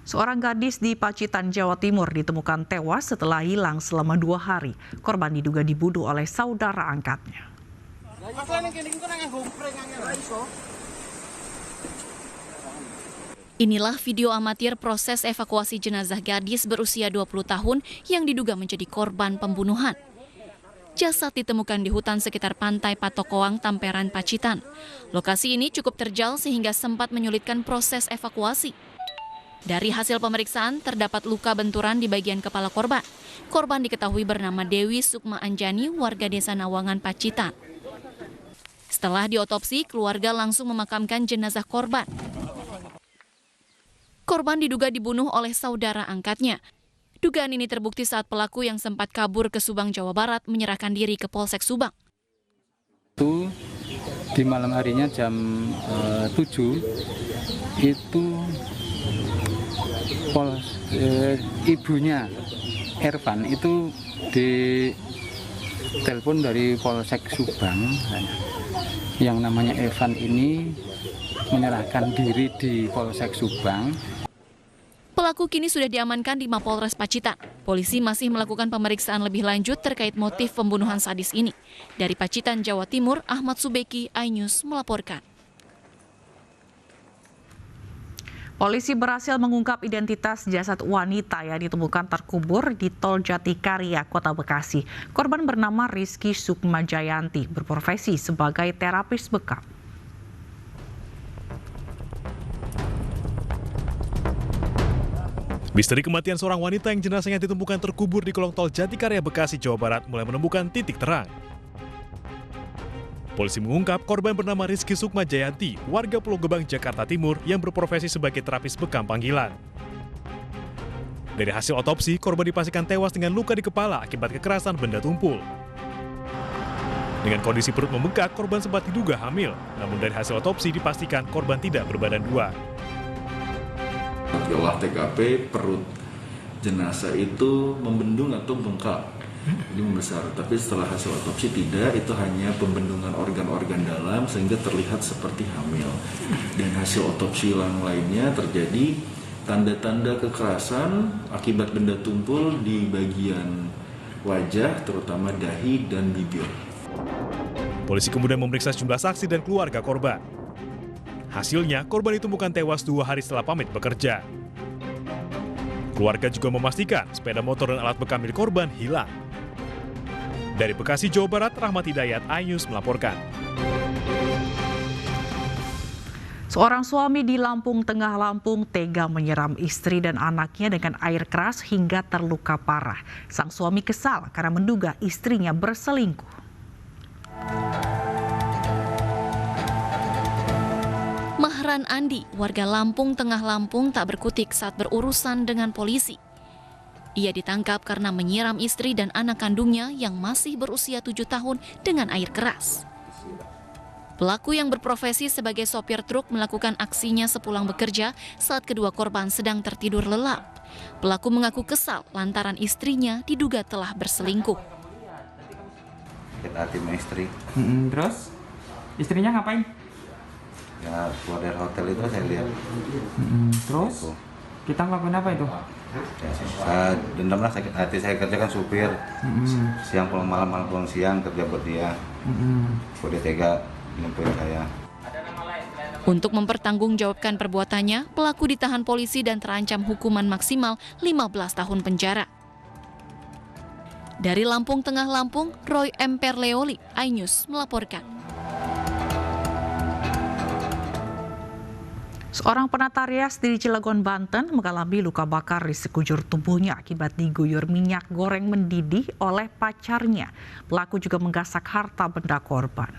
Seorang gadis di Pacitan, Jawa Timur ditemukan tewas setelah hilang selama 2 hari. Korban diduga dibunuh oleh saudara angkatnya. Inilah video amatir proses evakuasi jenazah gadis berusia 20 tahun yang diduga menjadi korban pembunuhan. Jasad ditemukan di hutan sekitar pantai Patokoang, Tamperan, Pacitan. Lokasi ini cukup terjal sehingga sempat menyulitkan proses evakuasi. Dari hasil pemeriksaan, terdapat luka benturan di bagian kepala korban. Korban diketahui bernama Dewi Sukma Anjani, warga desa Nawangan, Pacitan. Setelah diotopsi, keluarga langsung memakamkan jenazah korban. Korban diduga dibunuh oleh saudara angkatnya. Dugaan ini terbukti saat pelaku yang sempat kabur ke Subang, Jawa Barat menyerahkan diri ke Polsek Subang. Itu di malam harinya jam 7 itu ibunya Ervan itu ditelepon dari Polsek Subang. Yang namanya Evan ini menyerahkan diri di Polsek Subang. Pelaku kini sudah diamankan di Mapolres Pacitan. Polisi masih melakukan pemeriksaan lebih lanjut terkait motif pembunuhan sadis ini. Dari Pacitan, Jawa Timur, Ahmad Subeki, iNews melaporkan. Polisi berhasil mengungkap identitas jasad wanita yang ditemukan terkubur di Tol Jatikarya, Kota Bekasi. Korban bernama Rizky Sukma Jayanti, berprofesi sebagai terapis bekam. Misteri kematian seorang wanita yang jenazahnya ditemukan terkubur di kolong tol Jatikarya, Bekasi, Jawa Barat mulai menemukan titik terang. Polisi mengungkap korban bernama Rizky Sukma Jayanti, warga Pulau Gebang, Jakarta Timur yang berprofesi sebagai terapis bekam panggilan. Dari hasil otopsi, korban dipastikan tewas dengan luka di kepala akibat kekerasan benda tumpul. Dengan kondisi perut membengkak, korban sempat diduga hamil. Namun dari hasil otopsi dipastikan korban tidak berbadan dua. Di olah TKP, perut jenazah itu membendung atau bengkak. Ini membesar, tapi setelah hasil otopsi tidak, itu hanya pembendungan organ-organ dalam sehingga terlihat seperti hamil. Dan hasil otopsi yang lainnya terjadi tanda-tanda kekerasan akibat benda tumpul di bagian wajah, terutama dahi dan bibir. Polisi kemudian memeriksa sejumlah saksi dan keluarga korban. Hasilnya, korban ditemukan tewas 2 hari setelah pamit bekerja. Keluarga juga memastikan sepeda motor dan alat bekam milik korban hilang. Dari Bekasi, Jawa Barat, Rahmat Hidayat, iNews melaporkan. Seorang suami di Lampung Tengah, Lampung tega menyiram istri dan anaknya dengan air keras hingga terluka parah. Sang suami kesal karena menduga istrinya berselingkuh. Mahran Andi, warga Lampung Tengah, Lampung tak berkutik saat berurusan dengan polisi. Ia ditangkap karena menyiram istri dan anak kandungnya yang masih berusia 7 tahun dengan air keras. Pelaku yang berprofesi sebagai sopir truk melakukan aksinya sepulang bekerja saat kedua korban sedang tertidur lelap. Pelaku mengaku kesal lantaran istrinya diduga telah berselingkuh. Kita tim istri. Terus istrinya ngapain? Ya keluar dari hotel itu saya lihat. Terus Itu. kita ngelakuin apa itu? Ya, saya dendam lah, sakit hati. Saya kerja kan supir. Siang pulang malam, malam pulang siang kerja buat dia. Kok dia tega nyempuin saya. Untuk mempertanggungjawabkan perbuatannya, pelaku ditahan polisi dan terancam hukuman maksimal 15 tahun penjara. Dari Lampung Tengah, Lampung, Roy M. Perleoli, iNews melaporkan. Seorang penata rias di Cilegon, Banten mengalami luka bakar di sekujur tubuhnya akibat diguyur minyak goreng mendidih oleh pacarnya. Pelaku juga menggasak harta benda korban.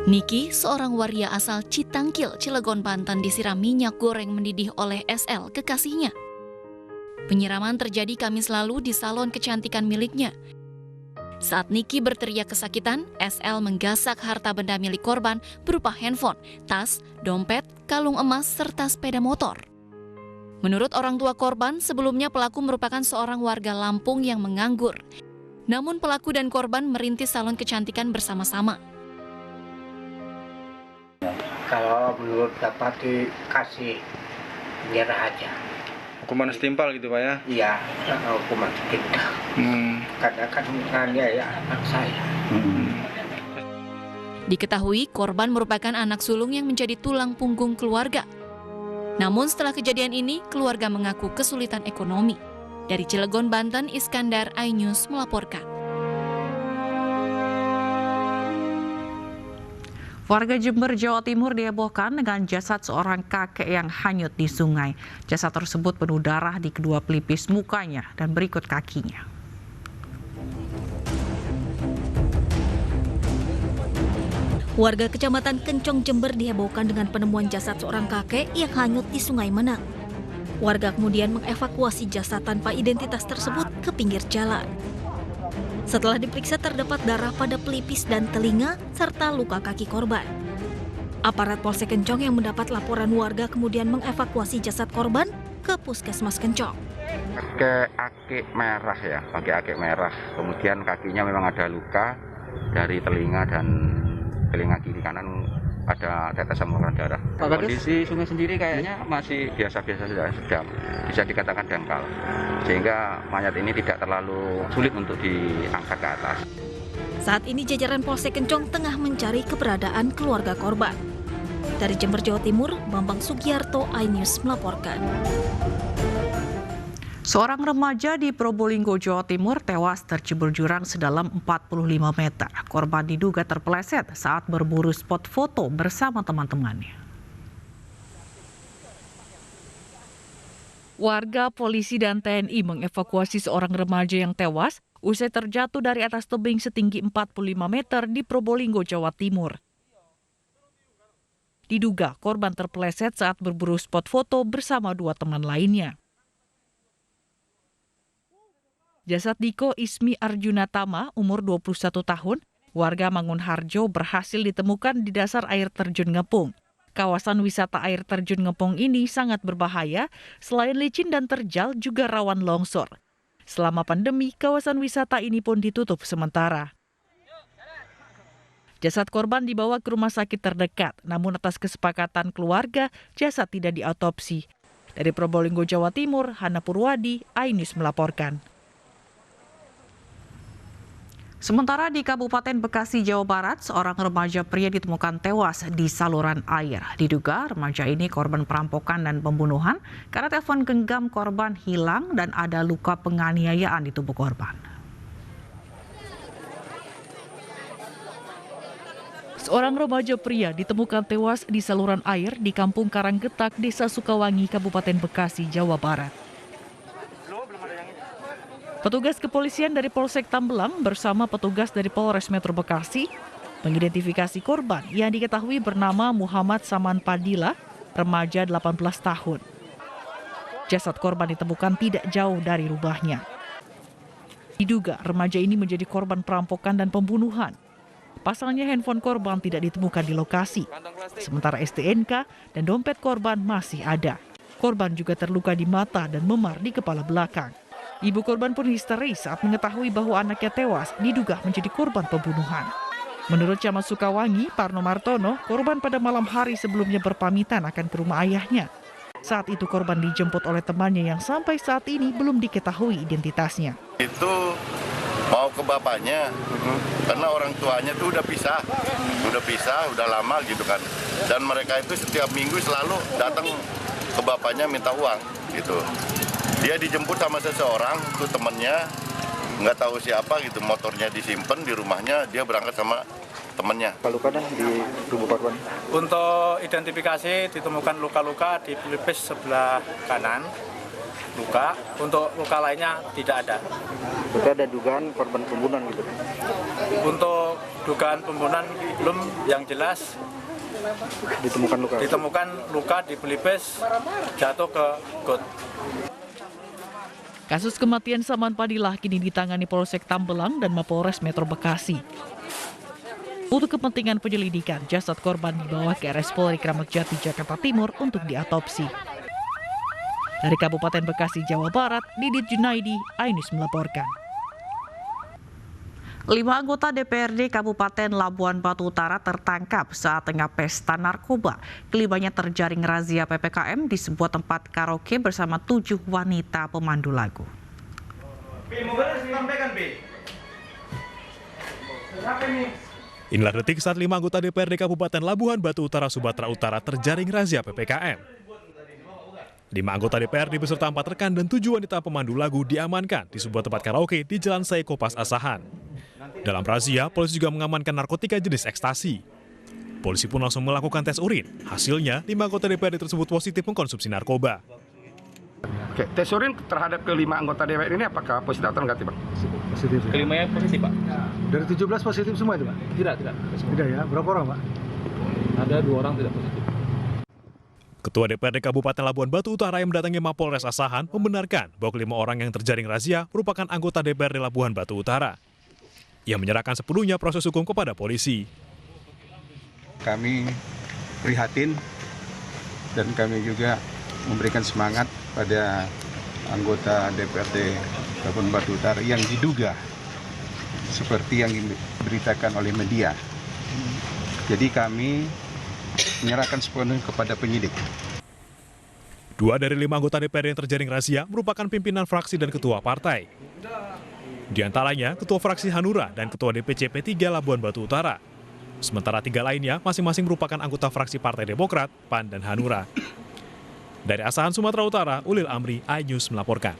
Niki, seorang waria asal Citangkil, Cilegon, Banten disiram minyak goreng mendidih oleh SL, kekasihnya. Penyiraman terjadi Kamis lalu di salon kecantikan miliknya. Saat Niki berteriak kesakitan, SL menggasak harta benda milik korban berupa handphone, tas, dompet, kalung emas, serta sepeda motor. Menurut orang tua korban, sebelumnya pelaku merupakan seorang warga Lampung yang menganggur. Namun pelaku dan korban merintis salon kecantikan bersama-sama. Kalau menurut dapat dikasih penjara aja. Hukuman setimpal gitu Pak ya? Iya, hukuman setimpal. Karena kan menganiaya anak saya. Diketahui korban merupakan anak sulung yang menjadi tulang punggung keluarga. Namun setelah kejadian ini, keluarga mengaku kesulitan ekonomi. Dari Cilegon, Banten, Iskandar, iNews melaporkan. Warga Jember, Jawa Timur dihebohkan dengan jasad seorang kakek yang hanyut di sungai. Jasad tersebut penuh darah di kedua pelipis mukanya dan berikut kakinya. Warga Kecamatan Kencong, Jember dihebohkan dengan penemuan jasad seorang kakek yang hanyut di Sungai Menang. Warga kemudian mengevakuasi jasad tanpa identitas tersebut ke pinggir jalan. Setelah diperiksa terdapat darah pada pelipis dan telinga serta luka kaki korban. Aparat Polsek Kencong yang mendapat laporan warga kemudian mengevakuasi jasad korban ke Puskesmas Kencong. Pakai akik merah ya, pakai akik merah. Kemudian kakinya memang ada luka dari telinga dan telinga kiri kanan ada tetesan mengeluarkan darah. Kondisi sungai sendiri kayaknya masih biasa-biasa saja, sudah bisa dikatakan dangkal. Sehingga mayat ini tidak terlalu sulit untuk diangkat ke atas. Saat ini jajaran Polsek Kencong tengah mencari keberadaan keluarga korban. Dari Jember, Jawa Timur, Bambang Sugiarto, iNews melaporkan. Seorang remaja di Probolinggo, Jawa Timur tewas tercebur jurang sedalam 45 meter. Korban diduga terpeleset saat berburu spot foto bersama teman-temannya. Warga, polisi, dan TNI mengevakuasi seorang remaja yang tewas usai terjatuh dari atas tebing setinggi 45 meter di Probolinggo, Jawa Timur. Diduga korban terpeleset saat berburu spot foto bersama dua teman lainnya. Jasad Diko Ismi Arjunatama, umur 21 tahun, warga Mangunharjo berhasil ditemukan di dasar air terjun Ngepung. Kawasan wisata air terjun Ngepung ini sangat berbahaya, selain licin dan terjal juga rawan longsor. Selama pandemi, kawasan wisata ini pun ditutup sementara. Jasad korban dibawa ke rumah sakit terdekat, namun atas kesepakatan keluarga, jasad tidak diautopsi. Dari Probolinggo, Jawa Timur, Hana Purwadi, iNews melaporkan. Sementara di Kabupaten Bekasi, Jawa Barat, seorang remaja pria ditemukan tewas di saluran air. Diduga remaja ini korban perampokan dan pembunuhan karena telepon genggam korban hilang dan ada luka penganiayaan di tubuh korban. Seorang remaja pria ditemukan tewas di saluran air di Kampung Karanggetak, Desa Sukawangi, Kabupaten Bekasi, Jawa Barat. Petugas kepolisian dari Polsek Tambelang bersama petugas dari Polres Metro Bekasi mengidentifikasi korban yang diketahui bernama Muhammad Saman Padilla, remaja 18 tahun. Jasad korban ditemukan tidak jauh dari rumahnya. Diduga remaja ini menjadi korban perampokan dan pembunuhan. Pasalnya handphone korban tidak ditemukan di lokasi, sementara STNK dan dompet korban masih ada. Korban juga terluka di mata dan memar di kepala belakang. Ibu korban pun histeris saat mengetahui bahwa anaknya tewas diduga menjadi korban pembunuhan. Menurut Camat Sukawangi, Parno Martono, korban pada malam hari sebelumnya berpamitan akan ke rumah ayahnya. Saat itu korban dijemput oleh temannya yang sampai saat ini belum diketahui identitasnya. Itu mau ke bapaknya, karena orang tuanya tuh udah pisah, udah lama gitu kan. Dan mereka itu setiap minggu selalu datang ke bapaknya minta uang gitu. Dia dijemput sama seseorang, itu temannya, nggak tahu siapa gitu, motornya disimpan di rumahnya, dia berangkat sama temannya. Luka dah di tubuh korban. Untuk identifikasi ditemukan luka-luka di pelipis sebelah kanan, luka. Untuk luka lainnya tidak ada. Berarti ada dugaan korban pembunuhan gitu? Untuk dugaan pembunuhan belum, yang jelas ditemukan luka di pelipis jatuh ke got. Kasus kematian Saman Padilla kini ditangani Polsek Tambelang dan Mapolres Metro Bekasi. Untuk kepentingan penyelidikan, jasad korban dibawa ke RS Polri Kramat Jati, Jakarta Timur untuk diautopsi. Dari Kabupaten Bekasi, Jawa Barat, Didit Junaidi, iNews melaporkan. 5 anggota DPRD Kabupaten Labuan Batu Utara tertangkap saat tengah pesta narkoba. Kelimanya terjaring razia PPKM di sebuah tempat karaoke bersama 7 wanita pemandu lagu. Inilah detik saat 5 anggota DPRD Kabupaten Labuan Batu Utara, Sumatera Utara terjaring razia PPKM. 5 anggota DPRD beserta 4 rekan dan 7 wanita pemandu lagu diamankan di sebuah tempat karaoke di Jalan Saikopas Asahan. Dalam razia, polisi juga mengamankan narkotika jenis ekstasi. Polisi pun langsung melakukan tes urin. Hasilnya, 5 anggota DPRD tersebut positif mengkonsumsi narkoba. Oke, tes urin terhadap ke-5 anggota DPR ini apakah positif atau negatif, Bang? Positif. Kelimanya positif, Pak? Dari 17 positif semua itu, Pak? Tidak. Tidak ya? Berapa orang, Pak? Ada 2 orang tidak positif. Ketua DPRD Kabupaten Labuan Batu Utara yang mendatangi Mapolres Asahan membenarkan bahwa 5 orang yang terjaring razia merupakan anggota DPRD Labuan Batu Utara. Ia menyerahkan sepenuhnya proses hukum kepada polisi. Kami prihatin dan kami juga memberikan semangat pada anggota DPRD Labuan Batu Utara yang diduga seperti yang diberitakan oleh media. Jadi kami menyerahkan sepenuhnya kepada penyidik. 2 dari 5 anggota DPRD yang terjaring razia merupakan pimpinan fraksi dan ketua partai. Di antaranya Ketua Fraksi Hanura dan Ketua DPC P3 Labuan Batu Utara. Sementara 3 lainnya masing-masing merupakan anggota fraksi Partai Demokrat, PAN, dan Hanura. Dari Asahan, Sumatera Utara, Ulil Amri, iNews melaporkan.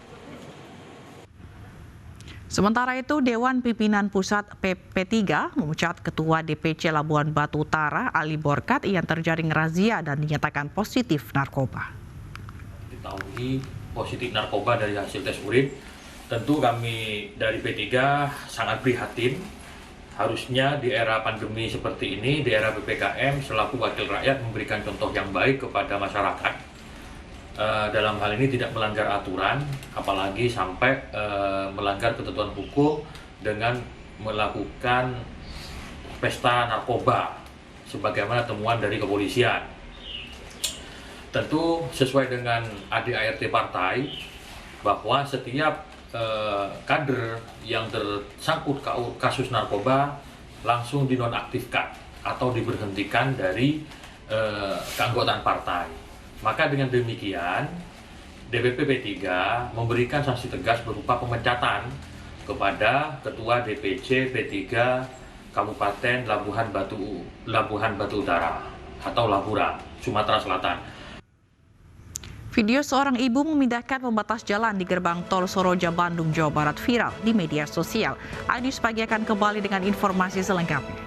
Sementara itu, Dewan Pimpinan Pusat PP3 memecat Ketua DPC Labuan Batu Utara, Ali Borkat, yang terjaring razia dan dinyatakan positif narkoba. Diketahui positif narkoba dari hasil tes urin. Tentu kami dari P3 sangat prihatin. Harusnya di era pandemi seperti ini, di era PPKM, selaku wakil rakyat memberikan contoh yang baik kepada masyarakat. Dalam hal ini tidak melanggar aturan, apalagi sampai melanggar ketentuan hukum dengan melakukan pesta narkoba, sebagaimana temuan dari kepolisian. Tentu sesuai dengan ADART partai, bahwa setiap kader yang tersangkut kasus narkoba langsung dinonaktifkan atau diberhentikan dari keanggotaan partai. Maka dengan demikian DPP P3 memberikan sanksi tegas berupa pemecatan kepada Ketua DPC P3 Kabupaten Labuhan Batu Utara atau Labura, Sumatera Selatan. Video seorang ibu memindahkan pembatas jalan di gerbang tol Soroja, Bandung, Jawa Barat viral di media sosial. iNews Pagi akan kembali dengan informasi selengkapnya.